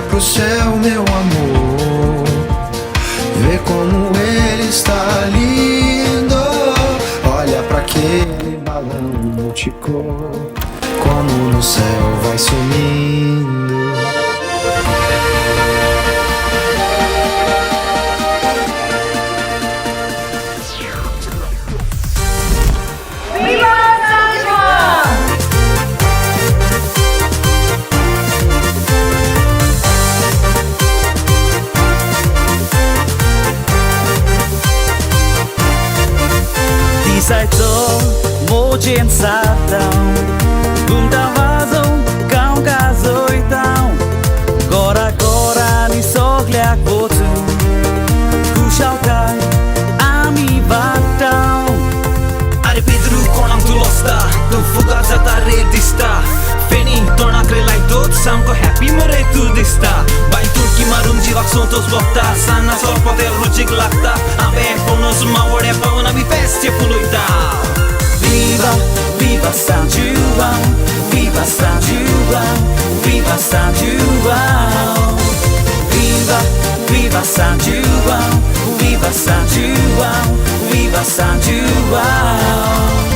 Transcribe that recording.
pro céu, meu amor. Vê como ele está lindo. Olha pra aquele balão multicor, como no céu vai sumindo. Sai to mô trên xa tàu cùng ta hóa dông cao ca rồi tao Gora ni sóc lẹc vô tu Cú sao cai ami vatau Are Pedro colang tu losta Tu fuga jata redista Feni torna crelai tot Samko happy mere tu dista Bai turki marum jivak sontos bokta Sana sor pote ruchik lagta Abe ponos ma ode pavana mi feste puluita Viva, viva São João Viva São João Viva São João Viva, viva São João Viva São João Viva São João